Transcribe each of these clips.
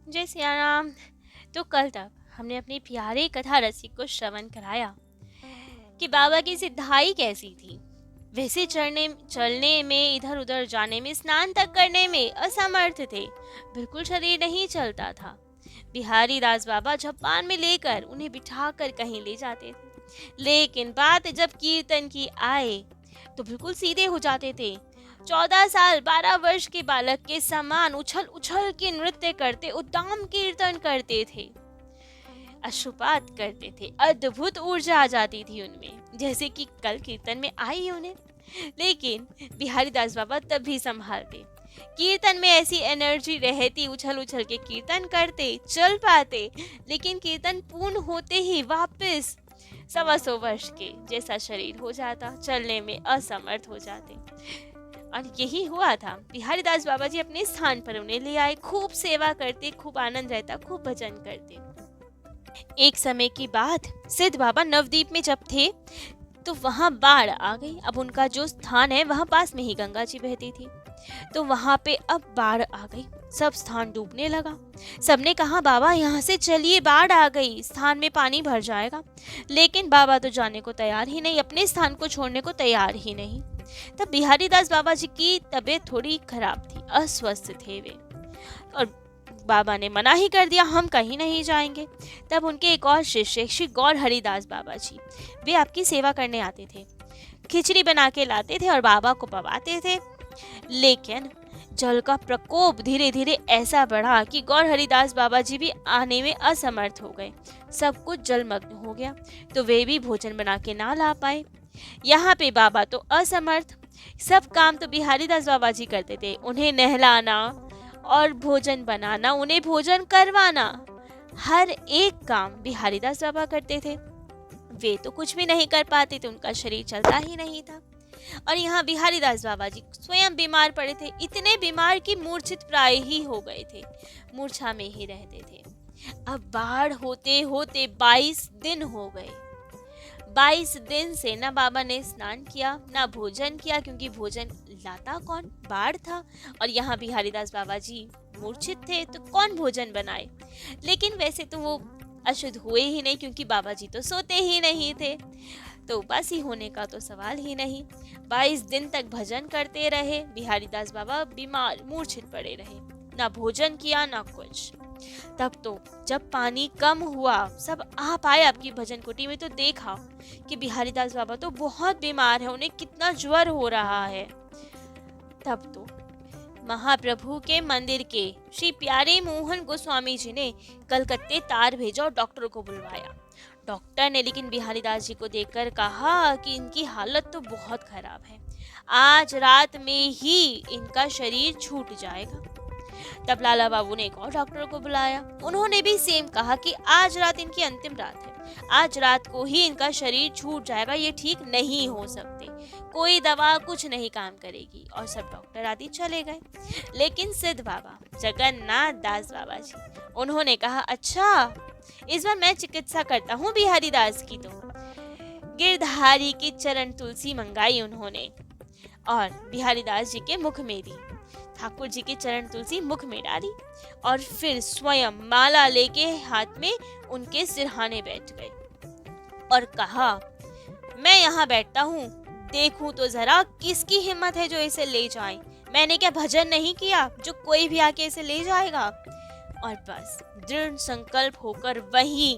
जय सिया राम। तो कल तक हमने अपनी प्यारे कथा रसिक को श्रवण कराया कि बाबा की सिद्धाई कैसी थी। वैसे चलने में, इधर उधर जाने में, स्नान तक करने में असमर्थ थे। बिल्कुल शरीर नहीं चलता था। बिहारी दास बाबा झप्पान में लेकर उन्हें बिठाकर कहीं ले जाते थे, लेकिन बात जब कीर्तन की आए तो बिल्कुल सीधे हो जाते थे। 14 साल 12 वर्ष के बालक के समान उछल उछल के नृत्य करते, उद्दाम कीर्तन करते थे, अश्रुपात करते थे। अद्भुत ऊर्जा आ जाती थी उनमें, जैसे कि कल कीर्तन में आई उन्हें। लेकिन बिहारी दास बाबा तब भी संभालते। कीर्तन में ऐसी एनर्जी रहती, उछल उछल के कीर्तन करते, चल पाते, लेकिन कीर्तन पूर्ण होते ही वापस 125 के जैसा शरीर हो जाता, चलने में असमर्थ हो जाते। और यही हुआ था। बिहारी दास बाबा जी अपने स्थान पर उन्हें ले आए, खूब सेवा करते, खूब आनंद रहता, खूब भजन करते। एक समय की बात, सिद्ध बाबा नवदीप में जब थे तो वहां बाढ़ आ गई। अब उनका जो स्थान है वहां पास में ही गंगा जी बहती थी, तो वहां पे अब बाढ़ आ गई, सब स्थान डूबने लगा। सबने कहा बाबा यहाँ से चलिए, बाढ़ आ गई, स्थान में पानी भर जाएगा। लेकिन बाबा तो जाने को तैयार ही नहीं, अपने स्थान को छोड़ने को तैयार ही नहीं। तब बिहारी दास बाबा जी की तबीयत थोड़ी खराब थी, अस्वस्थ थे वे, और बाबा ने मना ही कर दिया, हम कहीं नहीं जाएंगे। तब उनके एक और शिष्य श्री गौर हरिदास बाबा जी, वे आपकी सेवा करने आते थे, खिचड़ी बना के लाते थे और बाबा को पवाते थे। लेकिन जल का प्रकोप धीरे धीरे ऐसा बढ़ा कि गौर हरिदास बाबा जी भी आने में असमर्थ हो गए। सब कुछ जलमग्न हो गया, तो वे भी भोजन बना के ना ला पाए। यहाँ पे बाबा तो असमर्थ, सब काम तो बिहारी दास बाबा जी करते थे, उन्हें नहलाना और भोजन बनाना, उन्हें भोजन करवाना, हर एक काम बिहारी दास बाबा करते थे। वे तो कुछ भी नहीं कर पाते थे, उनका शरीर चलता ही नहीं था। और यहाँ बिहारी दास बाबा जी स्वयं बीमार पड़े थे, इतने बीमार कि मूर्छित प्राय ही हो गए थे, मूर्छा में ही रहते थे। अब बाढ़ होते होते 22 दिन हो गए। 22 दिन से ना बाबा ने स्नान किया, ना भोजन किया, क्योंकि भोजन लाता कौन, बाढ़ था। और यहाँ बिहारी दास बाबा जी मूर्छित थे, तो कौन भोजन बनाए। लेकिन वैसे तो वो अशुद्ध हुए ही नहीं, क्योंकि बाबा जी तो सोते ही नहीं थे, तो उपासी होने का तो सवाल ही नहीं। 22 दिन तक भजन करते रहे, बिहारी दास बाबा बीमार मूर्छित पड़े रहे, ना भोजन किया ना कुछ। तब तो जब पानी कम हुआ, सब आ पाए आपकी भजन कुटी में, तो देखा कि बिहारी दास बाबा तो बहुत बीमार है, उन्हें कितना ज्वर हो रहा है। तब तो महाप्रभु के मंदिर के श्री प्यारे मोहन गोस्वामी जी ने कलकत्ते तार भेजा और डॉक्टर को बुलवाया। डॉक्टर ने लेकिन बिहारी दास जी को देखकर कहा कि इनकी हालत तो बहुत खराब है, आज रात में ही इनका शरीर छूट जाएगा। तब लाला बाबू ने एक और डॉक्टर को बुलाया, उन्होंने भी सेम कहा कि आज रात इनकी अंतिम रात है, आज रात को ही इनका शरीर छूट जाएगा, ये ठीक नहीं हो सकते, कोई दवा कुछ नहीं काम करेगी। और सब डॉक्टर आदि चले गए। लेकिन सिद्ध बाबा जगन्नाथ दास बाबा जी, उन्होंने कहा अच्छा, इस बार मैं चिकित्सा करता हूँ बिहारी दास की। तो गिरधारी की चरण तुलसी मंगाई उन्होंने और बिहारी दास जी के मुख में दी, ठाकुर जी की चरण तुलसी मुख में डाली, और फिर स्वयं माला लेके हाथ में उनके सिरहाने बैठ गए और कहा मैं यहाँ बैठता हूँ, देखूं तो जरा किसकी हिम्मत है जो इसे ले जाए। मैंने क्या भजन नहीं किया जो कोई भी आके इसे ले जाएगा। और बस दृढ़ संकल्प होकर वहीं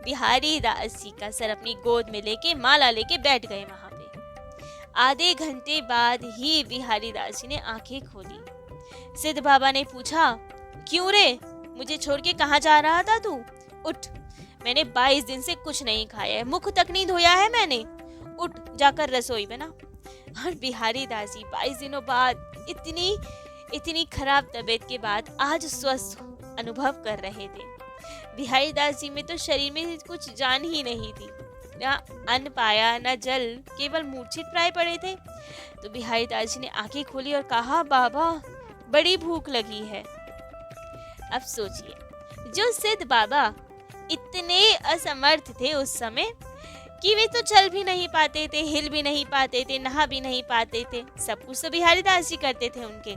बिहारी दास जी का सर अपनी गोद में लेके माला लेके बैठ गए वहां पे। आधे घंटे बाद ही बिहारी दास जी ने आंखें खोली। सिद्ध बाबा ने पूछा क्यों रे, मुझे छोड़ के कहाँ जा रहा था तू, उठ, मैंने 22 दिन से कुछ नहीं खाया है, मुख तक नहीं धोया है मैंने, उठ जाकर रसोई बना। और बिहारी दास जी 22 दिनों बाद इतनी खराब तबीयत के बाद आज स्वस्थ अनुभव कर रहे थे। बिहारी दास जी में तो शरीर में कुछ जान ही नहीं थी, ना अन्न पाया ना जल, केवल मूर्छित प्राय पड़े थे। तो बिहारी दास जी ने आंखें खोली और कहा बाबा बड़ी भूख लगी है। अब सोचिए, जो सिद्ध बाबा इतने असमर्थ थे उस समय, कि वे तो चल भी नहीं पाते थे, हिल भी नहीं पाते थे, नहा भी नहीं पाते थे। सब कुछ तो बिहारी दास जी करते थे उनके।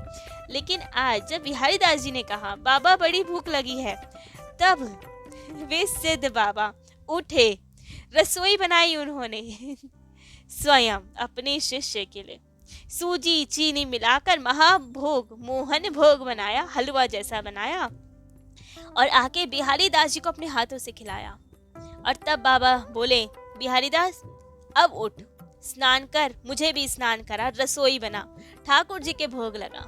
लेकिन आज जब बिहारी दास जी ने कहा बाबा बड़ी भूख लगी है, तब वे सिद्ध बाबा उठे, रसोई बनाई उन्होंने स्वयं अपने शिष्य के लिए। सूजी चीनी मिलाकर महाभोग मोहन भोग बनाया, हलवा जैसा बनाया और आके बिहारी दास जी को अपने हाथों से खिलाया। और तब बाबा बोले, बिहारी दास अब उठ, स्नान कर, मुझे भी स्नान करा, रसोई बना, ठाकुर जी के भोग लगा।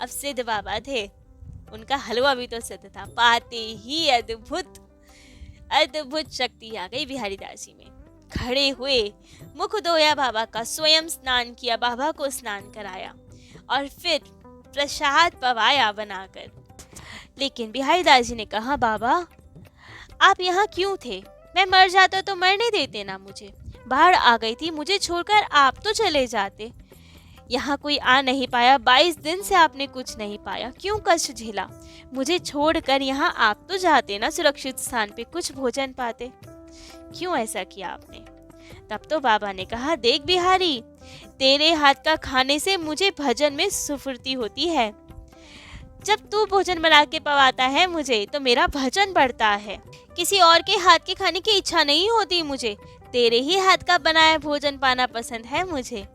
अब सिद्ध बाबा थे, उनका हलवा भी तो सिद्ध था। पाते ही अद्भुत अद्भुत शक्ति आ गई बिहारी दास जी में। खड़े हुए, मुख धोया बाबा का, स्वयं स्नान किया, बाबा को स्नान कराया और फिर प्रसाद पवाया बनाकर। लेकिन बिहारी दास जी ने कहा, बाबा आप यहाँ क्यों थे? मैं मर जाता तो मरने देते ना मुझे। बाढ़ आ गई थी, मुझे छोड़कर आप तो चले जाते। यहाँ कोई आ नहीं पाया, 22 दिन से आपने कुछ नहीं पाया, क्यों कष्ट झेला? मुझे छोड़कर यहाँ आप तो जाते ना, सुरक्षित स्थान पे कुछ भोजन पाते। क्यों ऐसा किया आपने? तब तो बाबा ने कहा, देख बिहारी, तेरे हाथ का खाने से मुझे भजन में सुफुर्ती होती है। जब तू भोजन बना के पवाता है मुझे, तो मेरा भजन बढ़ता है। किसी और के हाथ के खाने की इच्छा नहीं होती मुझे, तेरे ही हाथ का बनाया भोजन पाना पसंद है मुझे।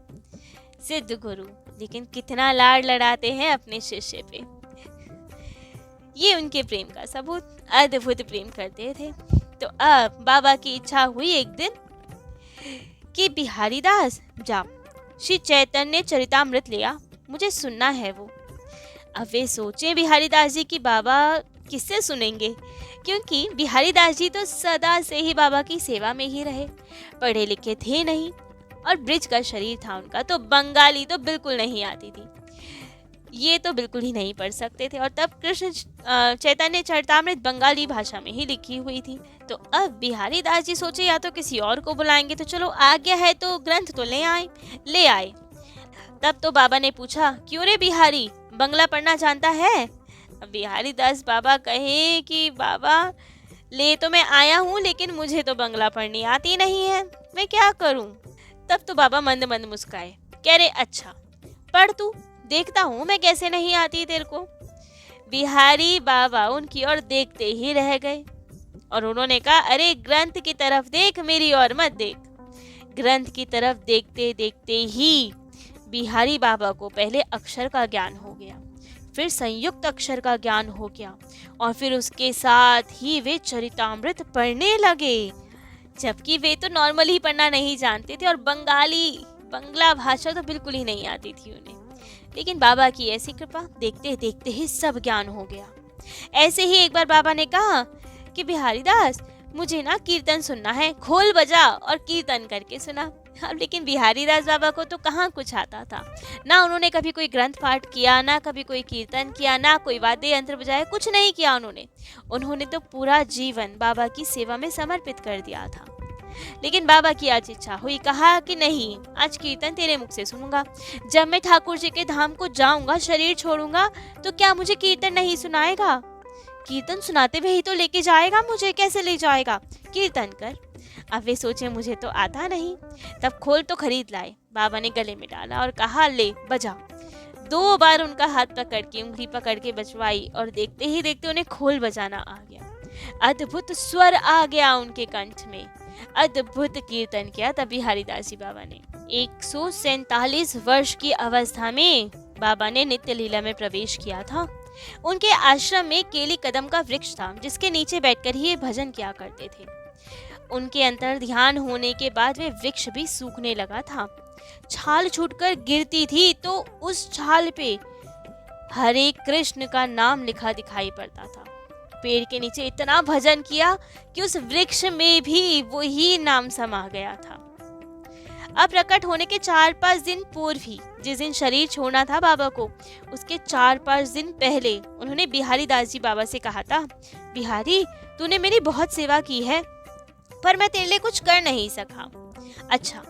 सिद्ध गुरु लेकिन कितना लाड लड़ाते हैं अपने शिष्य पे। ये उनके प्रेम का सबूत, अद्भुत प्रेम करते थे। तो अब बाबा की इच्छा हुई एक दिन कि बिहारी दास जा, श्री चैतन्य चरितामृत लिया, मुझे सुनना है वो। अब वे सोचे बिहारी दास जी की बाबा किससे सुनेंगे, क्योंकि बिहारी दास जी तो सदा से ही बाबा की सेवा में ही रहे, पढ़े लिखे थे नहीं और ब्रिज का शरीर था उनका, तो बंगाली तो बिल्कुल नहीं आती थी, ये तो बिल्कुल ही नहीं पढ़ सकते थे। और तब कृष्ण चैतन्य चरितामृत बंगाली भाषा में ही लिखी हुई थी। तो अब बिहारी दास जी सोचे या तो किसी और को बुलाएंगे, तो चलो आ गया है तो ग्रंथ तो ले आए। तब तो बाबा ने पूछा, क्यों रे बिहारी, बंगला पढ़ना जानता है? अब बिहारी दास बाबा कहे कि बाबा ले तो मैं आया हूँ, लेकिन मुझे तो बंगला पढ़नी आती नहीं है, मैं क्या करूँ? तब तो बाबा मंद मंद मुस्काए, कह रहे अच्छा पढ़ तू, देखता हूँ मैं कैसे नहीं आती तेरे को। बिहारी बाबा उनकी ओर देखते ही रह गए और उन्होंने कहा, अरे ग्रंथ की तरफ देख, मेरी ओर मत देख। ग्रंथ की तरफ देखते देखते ही बिहारी बाबा को पहले अक्षर का ज्ञान हो गया, फिर संयुक्त अक्षर का ज्ञान हो गया और फिर उसके साथ ही वे चरितामृत पढ़ने लगे, जबकि वे तो नॉर्मल ही पढ़ना नहीं जानते थे और बंगला भाषा तो बिल्कुल ही नहीं आती थी उन्हें। लेकिन बाबा की ऐसी कृपा, देखते देखते ही सब ज्ञान हो गया। ऐसे ही एक बार बाबा ने कहा कि बिहारी दास मुझे ना कीर्तन सुनना है, खोल बजा और कीर्तन करके सुना। अब लेकिन बिहारी दास बाबा को तो कहाँ कुछ आता था, ना उन्होंने कभी कोई ग्रंथ पाठ किया, ना कभी कोई कीर्तन किया, ना कोई वाद्य यंत्र बजाया, कुछ नहीं किया उन्होंने तो पूरा जीवन बाबा की सेवा में समर्पित कर दिया था। लेकिन बाबा की आज इच्छा हुई, कहा कि नहीं, आज कीर्तन तेरे मुख से सुनूंगा। जब मैं ठाकुर जी के धाम को जाऊंगा, शरीर छोड़ूंगा, तो क्या मुझे कीर्तन नहीं सुनाएगा? कीर्तन सुनाते हुए ही तो लेके जाएगा मुझे, कैसे ले जाएगा? कीर्तन कर। अब वे सोचे मुझे तो आता नहीं। तब खोल तो खरीद लाए, बाबा ने गले में डाला और कहा, ले बजा। 2 बार उनका हाथ पकड़ के, उंगली पकड़ के बजवाई और देखते ही देखते उन्हें खोल बजाना आ गया। अद्भुत स्वर आ गया उनके कंठ में, अद्भुत कीर्तन किया तब बिहारी दास जी बाबा ने। 147 वर्ष की अवस्था में बाबा ने नित्य लीला में प्रवेश किया था। उनके आश्रम में केली कदम का वृक्ष था, जिसके नीचे बैठकर ही भजन किया करते थे। उनके अंतर ध्यान होने के बाद वे वृक्ष भी सूखने लगा था। छाल छूटकर गिरती थी तो उस छाल पे हरे कृष्ण का नाम लिखा दिखाई पड़ता था। पेड़ के नीचे इतना भजन किया कि उस वृक्ष में भी वही नाम समा गया था। अब प्रकट होने के 4-5 दिन पूर्व ही, जिस दिन शरीर छोड़ना था बाबा को, उसके 4-5 दिन पहले उन्होंने बिहारी दास जी बाबा से कहा था, बिहारी तूने मेरी बहुत सेवा की है, पर मैं तेरे लिए कुछ कर नहीं सका। अच्छा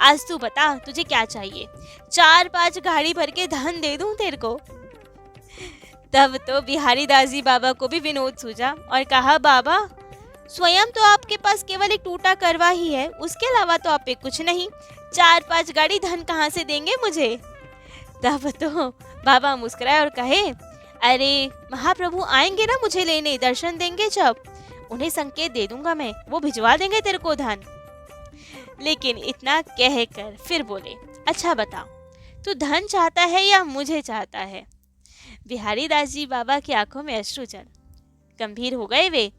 आज तू बता तुझे क्या चाहिए, 4-5 गाड़ी भर के धन दे दूं तेरे को। तब तो बिहारी दास जी बाबा को भी विनोद सूझा और कहा, बाबा स्वयं तो आपके पास केवल एक टूटा करवा ही है, उसके अलावा तो आप पे कुछ नहीं। 4-5 गाड़ी धन कहाँ से देंगे मुझे? तब तो बाबा मुस्कुराए और कहे, अरे महाप्रभु आएंगे ना मुझे लेने, दर्शन देंगे जब, उन्हें संकेत दे दूंगा मैं, वो भिजवा देंगे तेरे को धन। लेकिन इतना कहकर फिर बोले, अच्छा बता, तू धन चाहता है या मुझे चाहता है? बिहारी दास जी बाबा की आंखों में अश्रु चल गंभीर हो गए वे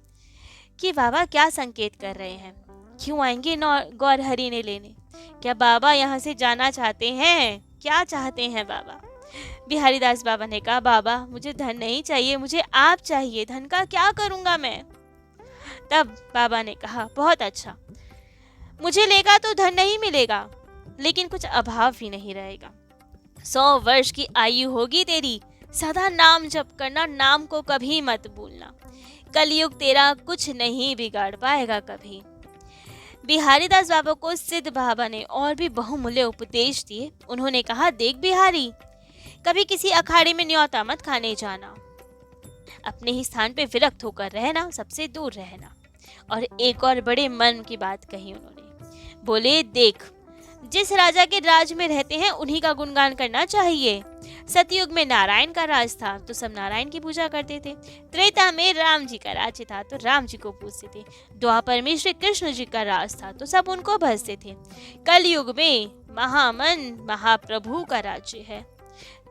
कि बाबा क्या संकेत कर रहे हैं, क्यों आएंगे गौर हरि ने लेने? क्या बाबा यहाँ से जाना चाहते हैं? क्या चाहते हैं बाबा? बिहारी दास बाबा ने कहा, बाबा मुझे धन नहीं चाहिए, मुझे आप चाहिए, धन का क्या करूंगा मैं? तब बाबा ने कहा, बहुत अच्छा, मुझे लेगा तो धन नहीं मिलेगा, लेकिन कुछ अभाव भी नहीं रहेगा। 100 वर्ष की आयु होगी तेरी, सदा नाम जप करना, नाम को कभी मत भूलना, कलयुग तेरा कुछ नहीं बिगाड़ पाएगा कभी। बिहारी दास बाबा को सिद्ध बाबा ने और भी बहुमूल्य उपदेश दिए। उन्होंने कहा, देख बिहारी, कभी किसी अखाड़े में न्योता मत खाने जाना, अपने ही स्थान पे विरक्त होकर रहना, सबसे दूर रहना। और एक और बड़े मन की बात कही उन्होंने, बोले, देख, जिस राजा के राज में रहते हैं उन्हीं का गुणगान करना चाहिए। सतयुग में नारायण का राज था तो सब नारायण की पूजा करते थे। त्रेता में राम जी का राज्य था तो राम जी को पूजते थे। द्वापर में श्री कृष्ण जी का राज था तो सब उनको भजते थे। कलयुग में महामन महाप्रभु का राज्य है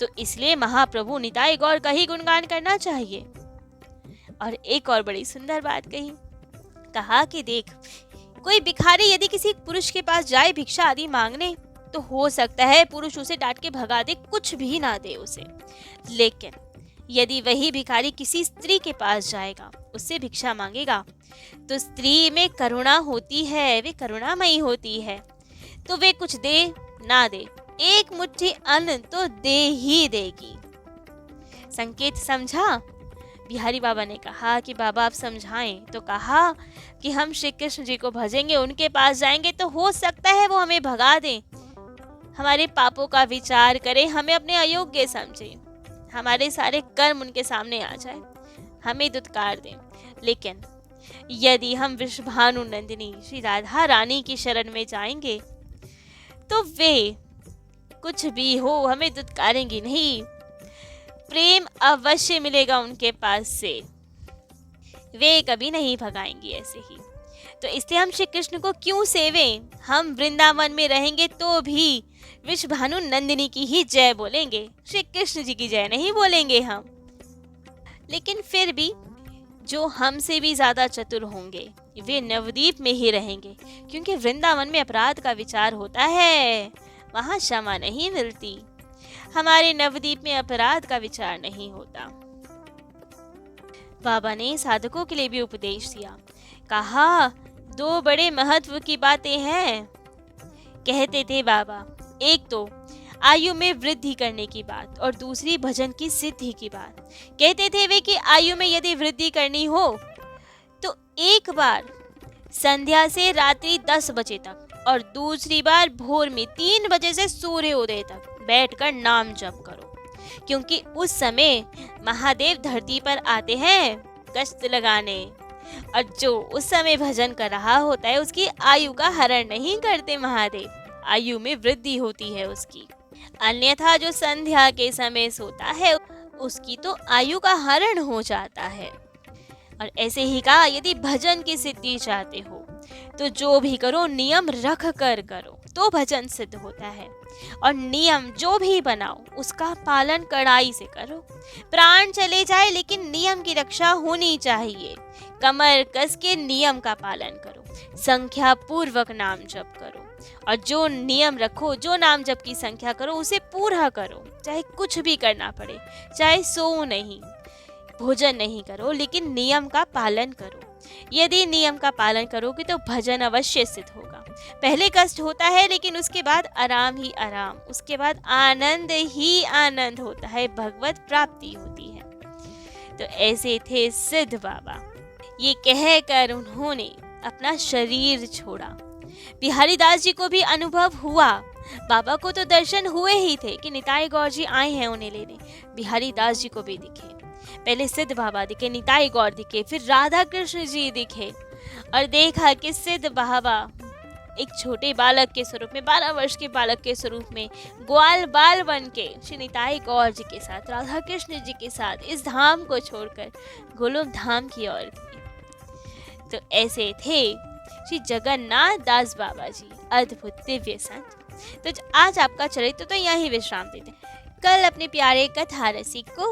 तो इसलिए महाप्रभु निताई गौर का ही गुणगान करना चाहिए। और एक और बड़ी सुंदर बात कही, कहा कि देख, कोई भिखारी यदि किसी पुरुष के पास जाए भिक्षा आदि मांगने तो हो सकता है पुरुष उसे डांट के भगा दे, कुछ भी ना दे उसे। लेकिन यदि वही भिखारी किसी स्त्री के पास जाएगा, उससे भिक्षा मांगेगा, तो स्त्री में करुणा होती है, वे करुणामयी होती है, तो वे कुछ दे ना दे, एक मुट्ठी अन्न तो दे ही देगी। संकेत समझा? बिहारी बाबा ने कहा कि बाबा आप समझाएं। तो कहा कि हम श्री कृष्ण जी को भजेंगे, उनके पास जाएंगे तो हो सकता है वो हमें भगा दें, हमारे पापों का विचार करें, हमें अपने अयोग्य समझें, हमारे सारे कर्म उनके सामने आ जाए, हमें दुत्कार दें। लेकिन यदि हम विश्वभानु नंदिनी श्री राधा रानी की शरण में जाएंगे तो वे कुछ भी हो हमें दुत्कारेंगी नहीं, प्रेम अवश्य मिलेगा उनके पास से, वे कभी नहीं भगाएंगी ऐसे ही। तो इसलिए हम श्री कृष्ण को क्यों सेवें? हम वृंदावन में रहेंगे तो भी विश्वभानु नंदिनी की ही जय बोलेंगे, श्री कृष्ण जी की जय नहीं बोलेंगे हम। लेकिन फिर भी जो हमसे भी ज्यादा चतुर होंगे वे नवद्वीप में ही रहेंगे, क्योंकि वृंदावन में अपराध का विचार होता है, वहां क्षमा नहीं मिलती। हमारे नवद्वीप में अपराध का विचार नहीं होता। बाबा ने साधकों के लिए भी उपदेश दिया। कहा, 2 बड़े महत्व की बातें हैं। कहते थे बाबा, एक तो आयु में वृद्धि करने की बात और दूसरी भजन की सिद्धि की बात। कहते थे वे कि आयु में यदि वृद्धि करनी हो तो एक बार संध्या से रात्रि 10 बजे तक और दूसरी बार भोर में 3 बजे से सूर्योदय तक बैठकर नाम जप करो, क्योंकि उस समय महादेव धरती पर आते हैं गश्त लगाने, और जो उस समय भजन कर रहा होता है उसकी आयु का हरण नहीं करते महादेव, आयु में वृद्धि होती है उसकी। अन्यथा जो संध्या के समय सोता है उसकी तो आयु का हरण हो जाता है। और ऐसे ही कहा, यदि भजन की सिद्धि चाहते हो तो जो भी करो नियम रख कर करो तो भजन सिद्ध होता है, और नियम जो भी बनाओ उसका पालन कड़ाई से करो। प्राण चले जाए लेकिन नियम की रक्षा होनी चाहिए। कमर कस के नियम का पालन करो, संख्या पूर्वक नाम जप करो, और जो नियम रखो, जो नाम जप की संख्या करो उसे पूरा करो, चाहे कुछ भी करना पड़े, चाहे सो नहीं, भोजन नहीं करो, लेकिन नियम का पालन करो। यदि नियम का पालन करोगे तो भजन अवश्य सिद्ध होगा। पहले कष्ट होता है लेकिन उसके बाद आराम ही आराम, उसके बाद आनंद ही आनंद होता है, भगवत प्राप्ति होती है। तो ऐसे थे सिद्ध बाबा। ये कहकर उन्होंने अपना शरीर छोड़ा। बिहारी दास जी को भी अनुभव हुआ, बाबा को तो दर्शन हुए ही थे कि निताई गौर जी आए हैं उन्हें लेने। बिहारी दास जी को भी दिखे, पहले सिद्ध बाबा दिखे, निताई गौर दिखे, फिर राधा कृष्ण जी दिखे, और देखा कि सिद्ध बाबा एक छोटे बालक के स्वरूप में, 12 वर्ष के बालक के स्वरूप में, ग्वाल बाल बन के श्री निताई गौर जी के साथ, राधा कृष्ण जी के साथ इस धाम को छोड़कर गोलोक धाम की ओर गए। तो ऐसे थे श्री जगन्नाथ दास बाबा जी, अद्भुत दिव्य संत। तो आज आपका चरित्र तो यहीं विश्राम देते हैं। कल अपने प्यारे कथा रसिक को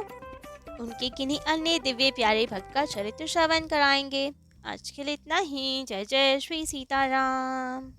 उनके किन्हीं अन्य दिव्य प्यारे भक्त का चरित्र श्रवण कराएंगे। आज के लिए इतना ही। जय जय श्री सीताराम।